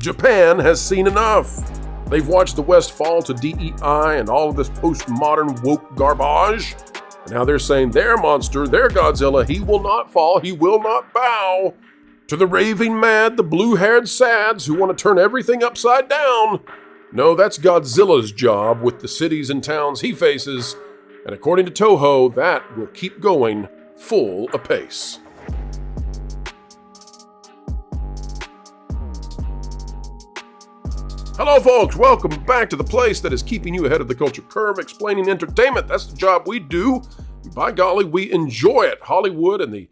Japan has seen enough. They've watched the West fall to DEI and all of this postmodern woke garbage. And now they're saying their monster, their Godzilla, he will not fall, he will not bow to the raving mad, the blue-haired sads who want to turn everything upside down. No, that's Godzilla's job with the cities and towns he faces. And according to Toho, that will keep going full apace. Hello, folks. Welcome back to the place that is keeping you ahead of the culture curve, explaining entertainment. That's the job we do. By golly, we enjoy it. Hollywood and the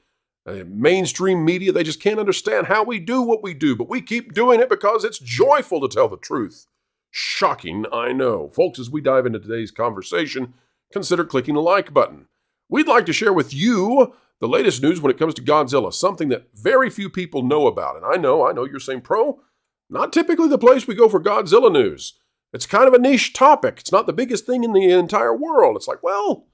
mainstream media, they just can't understand how we do what we do, but we keep doing it because it's joyful to tell the truth. Shocking, I know. Folks, as we dive into today's conversation, consider clicking the like button. We'd like to share with you the latest news when it comes to Godzilla, something that very few people know about. And I know you're saying, Pro, not typically the place we go for Godzilla news. It's kind of a niche topic. It's not the biggest thing in the entire world. It's like, well,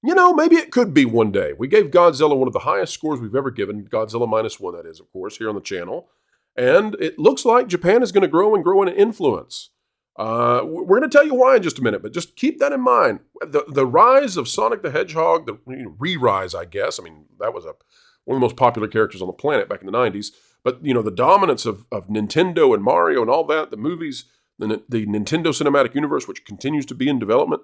maybe it could be one day. We gave Godzilla one of the highest scores we've ever given, Godzilla -1, that is, of course, here on the channel. And it looks like Japan is going to grow and grow in influence. We're going to tell you why in just a minute, but just keep that in mind. The rise of Sonic the Hedgehog, the re-rise, I guess. I mean, that was one of the most popular characters on the planet back in the 90s. But, the dominance of Nintendo and Mario and all that, the movies, the Nintendo Cinematic Universe, which continues to be in development,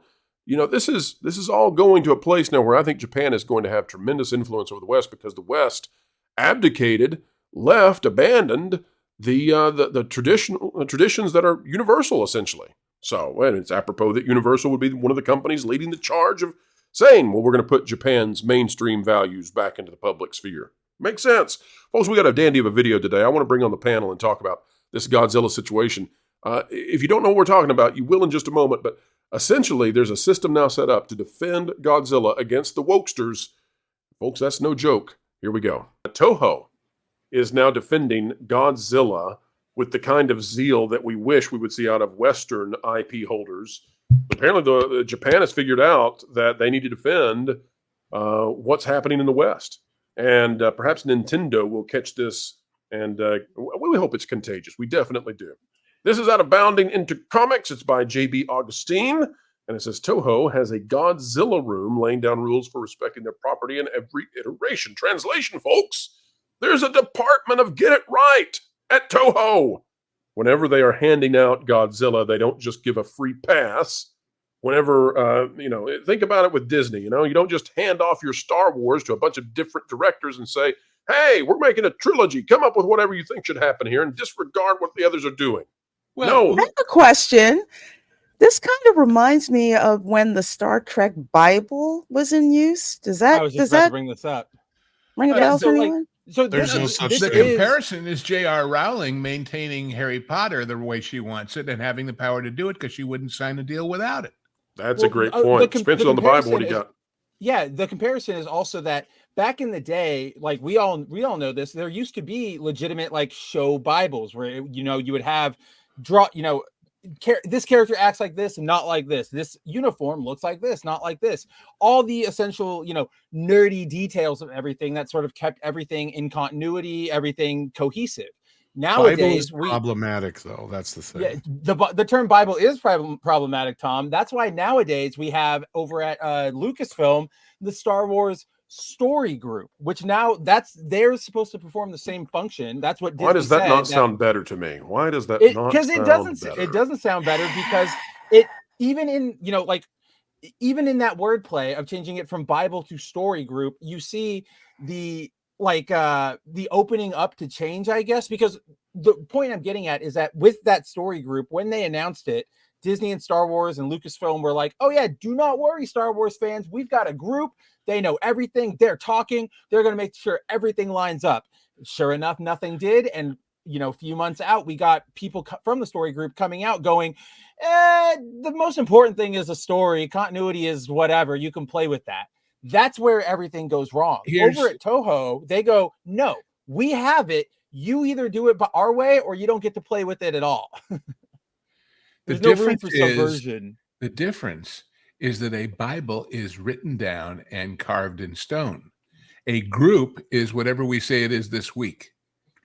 this is all going to a place now where I think Japan is going to have tremendous influence over the West because the West abdicated, left, abandoned the traditions that are universal, essentially. So, and it's apropos that Universal would be one of the companies leading the charge of saying, well, we're going to put Japan's mainstream values back into the public sphere. Makes sense. Folks, we got a dandy of a video today. I want to bring on the panel and talk about this Godzilla situation. If you don't know what we're talking about, you will in just a moment, but essentially there's a system now set up to defend Godzilla against the wokesters. Folks, that's no joke. Here we go. Toho is now defending Godzilla with the kind of zeal that we wish we would see out of Western IP holders. Apparently, Japan has figured out that they need to defend what's happening in the West. And perhaps Nintendo will catch this, and we hope it's contagious. We definitely do. This is out of Bounding into Comics. It's by J.B. Augustine, and it says Toho has a Godzilla room laying down rules for respecting their property in every iteration. Translation, folks, there's a department of get it right at Toho. Whenever they are handing out Godzilla, they don't just give a free pass. Whenever, think about it with Disney, you don't just hand off your Star Wars to a bunch of different directors and say, hey, we're making a trilogy. Come up with whatever you think should happen here and disregard what the others are doing. Well, I have a question. This kind of reminds me of when the Star Trek Bible was in use. Does that bring this up? Ring a bell for anyone? So there's no such thing. The comparison is J.R. Rowling maintaining Harry Potter the way she wants it and having the power to do it because she wouldn't sign a deal without it. That's a great point. Spencer on the Bible, what do you got? Yeah, the comparison is also that back in the day, like we all know this, there used to be legitimate like show Bibles where you would have this character acts like this and not like this. This uniform looks like this, not like this. All the essential, nerdy details of everything that sort of kept everything in continuity, everything cohesive. Nowadays, problematic though. That's the thing. Yeah, the term Bible is problematic, Tom. That's why nowadays we have over at Lucasfilm the Star Wars Story Group, which now they're supposed to perform the same function. That's what Disney Why does that not sound better to me? Why does that not? Because it doesn't sound better because it even in even in that wordplay of changing it from Bible to Story Group, you see the opening up to change, I guess, because the point I'm getting at is that with that Story Group, when they announced it, Disney and Star Wars and Lucasfilm were like, oh yeah, do not worry, Star Wars fans. We've got a group. They know everything. They're talking. They're going to make sure everything lines up. Sure enough, nothing did. And, a few months out, we got people from the Story Group coming out going, the most important thing is a story. Continuity is whatever. You can play with that. That's where everything goes wrong. Over at Toho, they go, no, we have it. You either do it our way or you don't get to play with it at all. The difference is that a Bible is written down and carved in stone. A group is whatever we say it is this week.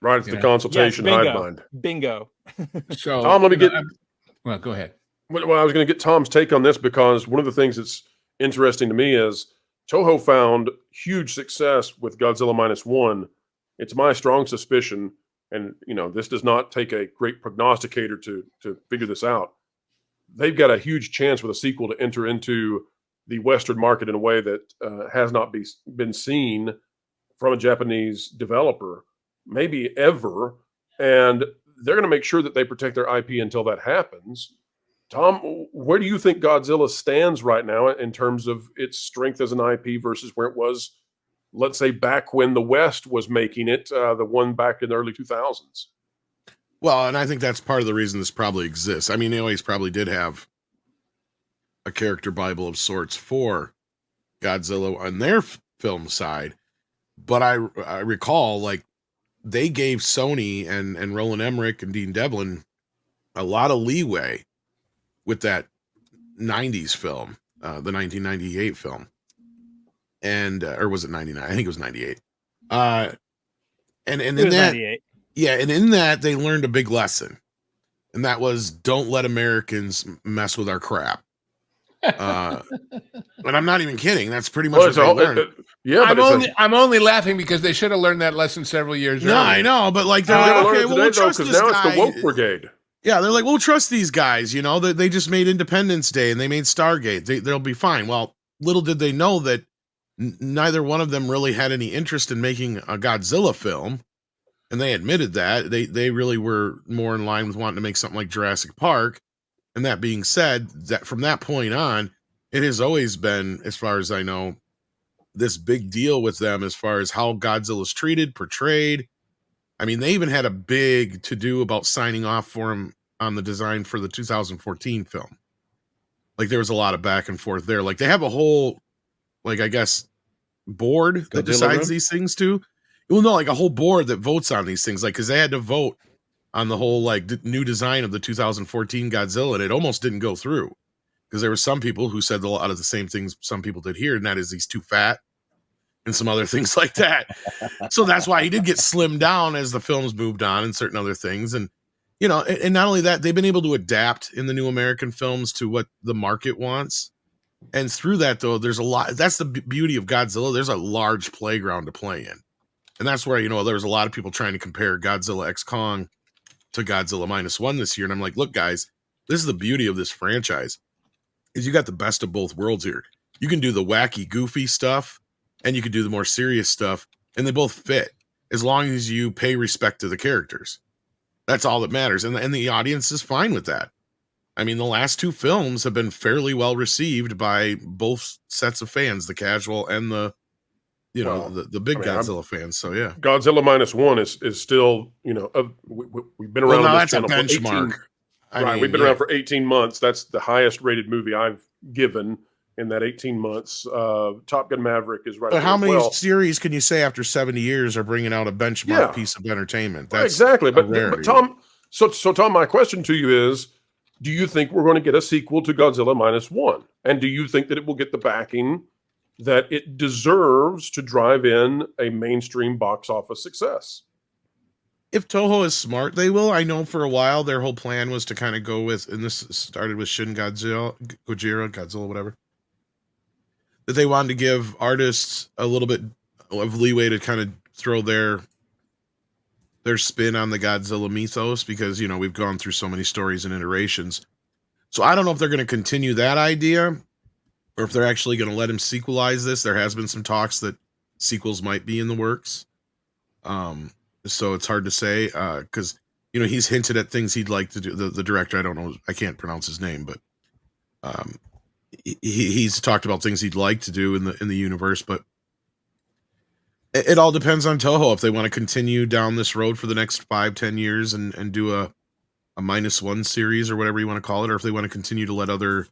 Right, it's You the know? consultation Yes, hive bingo. mind. Bingo. So Tom, let me get. well, go ahead. Well, I was going to get Tom's take on this because one of the things that's interesting to me is Toho found huge success with Godzilla -1. It's my strong suspicion, and this does not take a great prognosticator to figure this out. They've got a huge chance with a sequel to enter into the Western market in a way that has not been seen from a Japanese developer, maybe ever. And they're going to make sure that they protect their IP until that happens. Tom, where do you think Godzilla stands right now in terms of its strength as an IP versus where it was, let's say, back when the West was making it, the one back in the early 2000s? Well, and I think that's part of the reason this probably exists. I mean, they always probably did have a character Bible of sorts for Godzilla on their film side, but I recall like they gave Sony and Roland Emmerich and Dean Devlin a lot of leeway with that 90s film, the 1998 film. And or was it 99? I think it was 98. And in that 98. Yeah, and in that they learned a big lesson. And that was don't let Americans mess with our crap. And I'm not even kidding. That's pretty much what they learned. Yeah, I'm only laughing because they should have learned that lesson several years earlier. No, I know, but like they're like, okay, well, we'll trust this now guy. It's the woke brigade. Yeah, they're like, we'll trust these guys. They just made Independence Day and they made Stargate. They'll be fine. Well, little did they know that neither one of them really had any interest in making a Godzilla film. And they admitted that. They really were more in line with wanting to make something like Jurassic Park. And that being said, that from that point on, it has always been, as far as I know, this big deal with them as far as how Godzilla's treated, portrayed. I mean, they even had a big to-do about signing off for him on the design for the 2014 film. Like, there was a lot of back and forth there. Like, they have a whole, like, I guess, board that decides these things too. Well, no, like a whole board that votes on these things. Like, because they had to vote on the whole, like, new design of the 2014 Godzilla, and it almost didn't go through. Because there were some people who said a lot of the same things some people did here, and that is he's too fat and some other things like that. So that's why he did get slimmed down as the films moved on and certain other things. And, and not only that, they've been able to adapt in the new American films to what the market wants. And through that, though, there's a lot. That's the beauty of Godzilla. There's a large playground to play in. And that's where, there was a lot of people trying to compare Godzilla X Kong to Godzilla -1 this year. And I'm like, look, guys, this is the beauty of this franchise. Is you got the best of both worlds here. You can do the wacky, goofy stuff, and you can do the more serious stuff, and they both fit as long as you pay respect to the characters. That's all that matters, and the audience is fine with that. I mean, the last two films have been fairly well received by both sets of fans, the casual and the the big Godzilla fans. So yeah, Godzilla -1 is still we've been around. Well, on that's this a benchmark. We've been around for 18 months. That's the highest rated movie I've given in that 18 months. Top Gun Maverick is right. But how many series can you say after 70 years are bringing out a benchmark piece of entertainment? That's exactly. But Tom, so Tom, my question to you is, do you think we're going to get a sequel to Godzilla -1? And do you think that it will get the backing that it deserves to drive in a mainstream box office success? If Toho is smart, they will. I know for a while their whole plan was to kind of go with, and this started with Shin Godzilla, whatever, that they wanted to give artists a little bit of leeway to kind of throw their spin on the Godzilla mythos, because, we've gone through so many stories and iterations. So I don't know if they're going to continue that idea or if they're actually going to let him sequelize this. There has been some talks that sequels might be in the works. So it's hard to say because, he's hinted at things he'd like to do. The director, I don't know, I can't pronounce his name, but he's talked about things he'd like to do in the universe. But it all depends on Toho if they want to continue down this road for the next 5-10 years and do a -1 series or whatever you want to call it, or if they want to continue to let other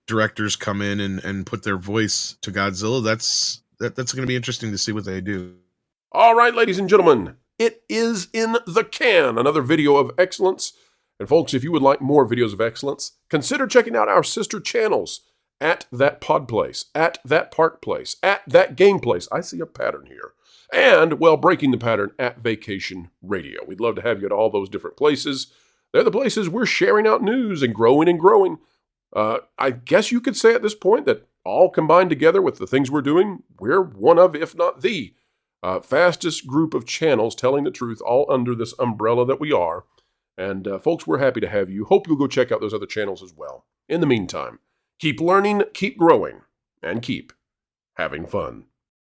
directors come in and put their voice to Godzilla. That's going to be interesting to see what they do. All right, ladies and gentlemen, it is in the can. Another video of excellence. And folks, if you would like more videos of excellence, consider checking out our sister channels at That Pod Place, at That Park Place, at That Game Place. I see a pattern here. and, well, Breaking the Pattern at Vacation Radio. We'd love to have you at all those different places. They're the places we're sharing out news and growing and growing. I guess you could say at this point that all combined together with the things we're doing, we're one of, if not the fastest group of channels telling the truth, all under this umbrella that we are. And folks, we're happy to have you. Hope you'll go check out those other channels as well. In the meantime, keep learning, keep growing, and keep having fun.